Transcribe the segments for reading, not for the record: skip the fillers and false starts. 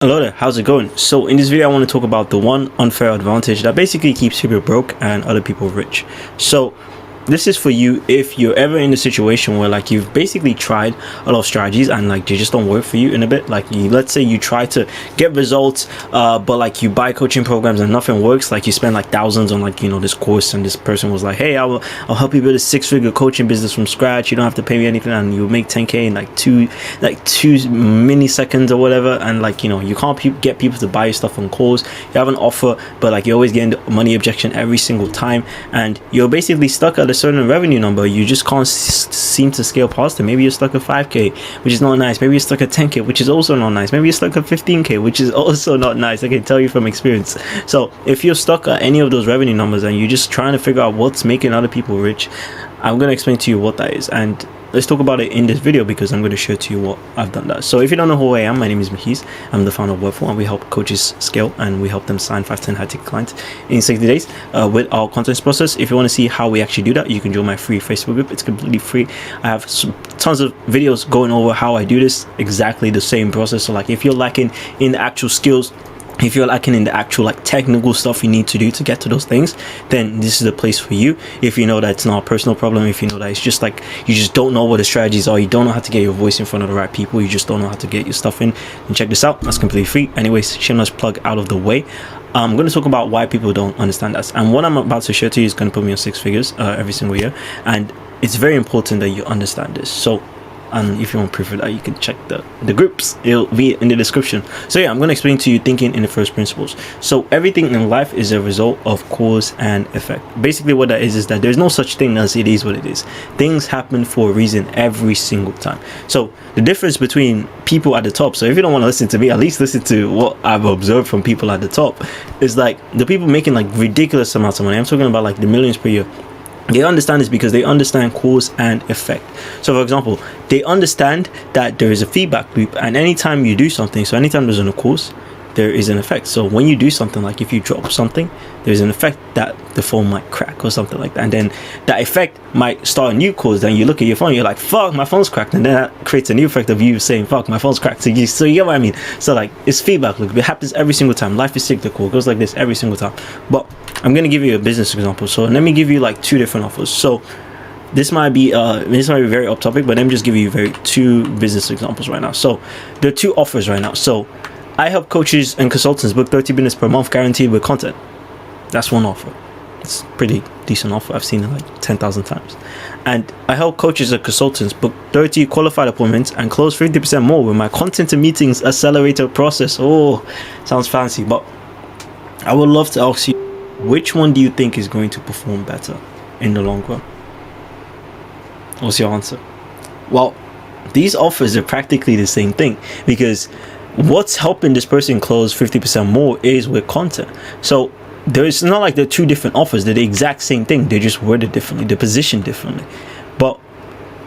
Hello there, how's it going? So in this video I want to talk about the one unfair advantage that basically keeps people broke and other people rich. So this is for you if you're ever in a situation where like you've basically tried a lot of strategies and like they just don't work for you in a bit. Like let's say you try to get results but like you buy coaching programs and nothing works. Like you spend like thousands on like this course, and this person was like, hey, I'll help you build a 6-figure coaching business from scratch. You don't have to pay me anything and you'll make 10k in like two milliseconds or whatever. And like you can't get people to buy your stuff on calls. You have an offer but like you're always getting the money objection every single time, and you're basically stuck at a certain revenue number. You just can't seem to scale past it. Maybe you're stuck at 5k, which is not nice. Maybe you're stuck at 10k, which is also not nice. Maybe you're stuck at 15k, which is also not nice. I can tell you from experience. So if you're stuck at any of those revenue numbers and you're just trying to figure out what's making other people rich, I'm going to explain to you what that is, and let's talk about it in this video because I'm going to show to you what I've done that. So if you don't know who I am, my name is Mahis. I'm the founder of Workful, and we help coaches scale and we help them sign 5-10 high-ticket clients in 60 days with our content process. If you want to see how we actually do that, you can join my free Facebook group. It's completely free. I have tons of videos going over how I do this, exactly the same process. So like if you're lacking in the actual skills, if you're lacking in the actual like technical stuff you need to do to get to those things, then this is the place for you. If you know that it's not a personal problem, if you know that it's just like you just don't know what the strategies are, you don't know how to get your voice in front of the right people, you just don't know how to get your stuff in, and check this out. That's completely free. Anyways, shameless plug out of the way. I'm going to talk about why people don't understand us, and what I'm about to share to you is going to put me on 6 figures every single year, and it's very important that you understand this. So if you want proof of that, you can check the groups. It'll be in the description. So yeah, I'm going to explain to you thinking in the first principles. So everything in life is a result of cause and effect. Basically what that is that there's no such thing as it is what it is. Things happen for a reason every single time. So the difference between people at the top, so if you don't want to listen to me, at least listen to what I've observed from people at the top, is like the people making like ridiculous amounts of money. I'm talking about like the millions per year. They understand this because they understand cause and effect. So for example, they understand that there is a feedback loop, and anytime you do something, so anytime there's a cause, there is an effect. So when you do something, like if you drop something, there's an effect that the phone might crack or something like that, and then that effect might start a new cause. Then you look at your phone, you're like, fuck, my phone's cracked, and then that creates a new effect of you saying, fuck, my phone's cracked. So you get what I mean? So like it's feedback loop. It happens every single time. Life is cyclical. It goes like this every single time. But I'm going to give you a business example. So let me give you like 2 different offers. So this might be very off topic, but let me just give you 2 business examples right now. So there are 2 offers right now. So I help coaches and consultants book 30 minutes per month guaranteed with content. That's one offer. It's pretty decent offer. I've seen it like 10,000 times. And I help coaches and consultants book 30 qualified appointments and close 50% more with my content and meetings accelerator process. Oh, sounds fancy, but I would love to ask you, which one do you think is going to perform better in the long run? What's your answer? Well, these offers are practically the same thing, because what's helping this person close 50% more is with content. So it's not like they're 2 different offers. They're the exact same thing. They're just worded differently. They're positioned differently. But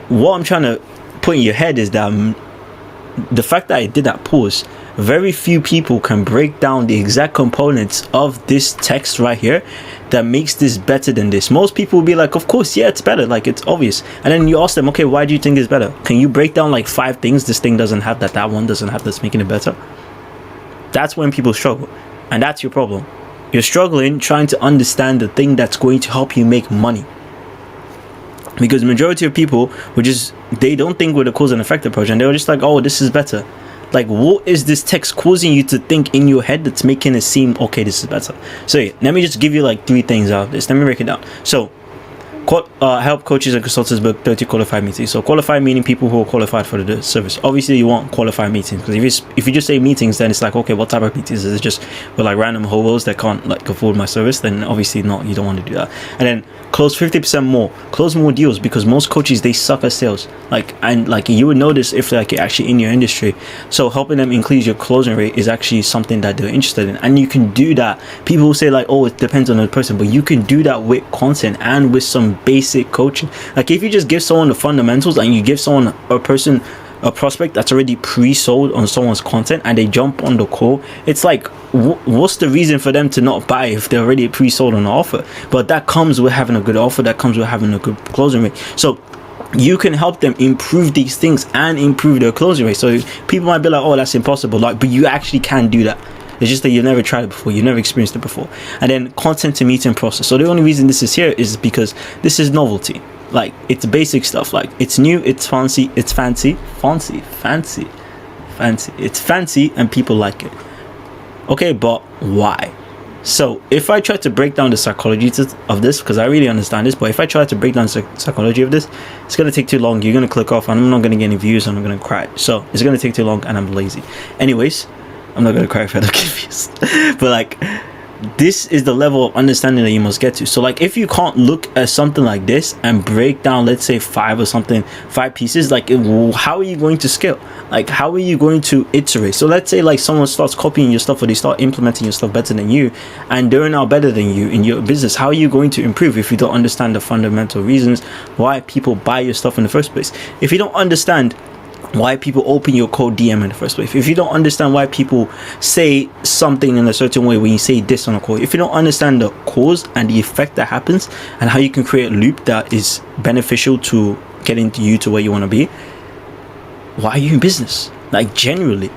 what I'm trying to put in your head is that the fact that I did that pause, very few people can break down the exact components of this text right here that makes this better than this. Most people will be like, of course, yeah, it's better, like it's obvious. And then you ask them, okay, why do you think it's better? Can you break down like 5 things this thing doesn't have that one doesn't have that's making it better? That's when people struggle, and that's your problem. You're struggling trying to understand the thing that's going to help you make money, because the majority of people they don't think with a cause and effect approach, and they're just like, oh, this is better. Like, what is this text causing you to think in your head that's making it seem, okay, this is better? So yeah, let me just give you like 3 things out of this. Let me break it down. So help coaches and consultants book 30 qualified meetings. So qualified meaning people who are qualified for the service. Obviously you want qualified meetings, because if you just say meetings, then it's like, okay, what type of meetings? Is it just with like random hobos that can't like afford my service? Then obviously not, you don't want to do that. And then close 50% more, close more deals, because most coaches, they suck at sales. And you would notice if like you're actually in your industry. So helping them increase your closing rate is actually something that they're interested in, and you can do that. People will say like, oh, it depends on the person, but you can do that with content and with some basic coaching. Like if you just give someone the fundamentals and you give someone a prospect that's already pre-sold on someone's content, and they jump on the call, it's like, what's the reason for them to not buy if they're already pre-sold on the offer? But that comes with having a good offer. That comes with having a good closing rate. So you can help them improve these things and improve their closing rate. So people might be like, oh, that's impossible, like, but you actually can do that. It's just that you've never tried it before, you've never experienced it before. And then content to meeting process. So the only reason this is here is because this is novelty. Like, it's basic stuff. Like, it's new, it's fancy, it's fancy, it's fancy, and people like it. Okay, but why? So if I try to break down the psychology of this, because I really understand this, but if I try to break down the psychology of this, it's going to take too long. You're going to click off, and I'm not going to get any views, and I'm going to cry. So it's going to take too long, and I'm lazy. Anyways, I'm not going to cry if I don't get views. But like, this is the level of understanding that you must get to. So like, if you can't look at something like this and break down, let's say 5 pieces, like, how are you going to scale? Like, how are you going to iterate? So let's say like someone starts copying your stuff, or they start implementing your stuff better than you, and they're now better than you in your business. How are you going to improve if you don't understand the fundamental reasons why people buy your stuff in the first place? If you don't understand why people open your code DM in the first place, if you don't understand why people say something in a certain way when you say this on a call, if you don't understand the cause and the effect that happens, and how you can create a loop that is beneficial to getting you to where you want to be, why are you in business? Like, genuinely.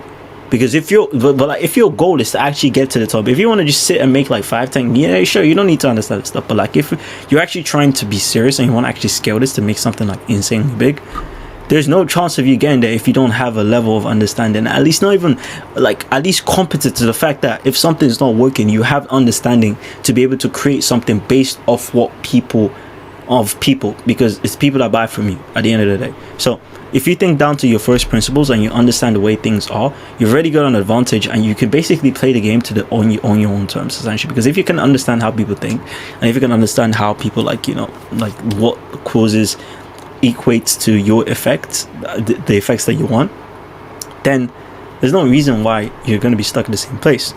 Because if your goal is to actually get to the top, if you want to just sit and make like 5-10, yeah, sure, you don't need to understand this stuff. But like, if you're actually trying to be serious and you want to actually scale this to make something like insanely big, there's no chance of you getting there if you don't have a level of understanding, at least not even like, at least competent to the fact that if something's not working, you have understanding to be able to create something based off what people, because it's people that buy from you at the end of the day. So if you think down to your first principles and you understand the way things are, you've already got an advantage, and you can basically play the game on your own terms, essentially. Because if you can understand how people think, and if you can understand how people, like, you know, like what causes equates to your effects, the effects that you want, then there's no reason why you're going to be stuck in the same place.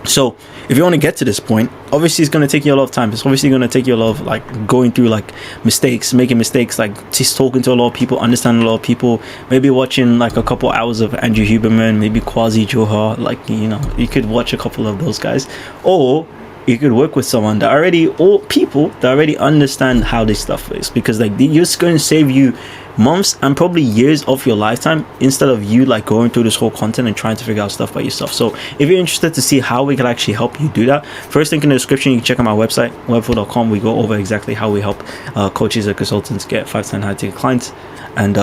So if you want to get to this point, obviously it's going to take you a lot of time. It's obviously going to take you a lot of like going through like making mistakes, like just talking to a lot of people, understanding a lot of people, maybe watching like a couple hours of Andrew Huberman, maybe Kwasi Johar, like, you know, you could watch a couple of those guys, or you could work with someone that already understand how this stuff is, because like you're just going to save you months and probably years of your lifetime, instead of you like going through this whole content and trying to figure out stuff by yourself. So if you're interested to see how we can actually help you do that, first link in the description, you can check out my website, webful.com. We go over exactly how we help coaches or consultants get 5-10 high ticket clients. And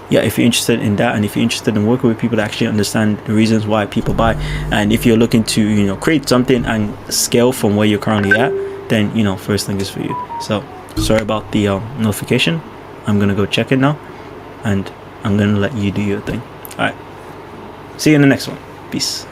yeah, if you're interested in that, and if you're interested in working with people that actually understand the reasons why people buy, and if you're looking to, you know, create something and scale from where you're currently at, then, you know, first link is for you. So sorry about the notification. I'm gonna go check it now, and I'm gonna let you do your thing. All right, see you in the next one. Peace.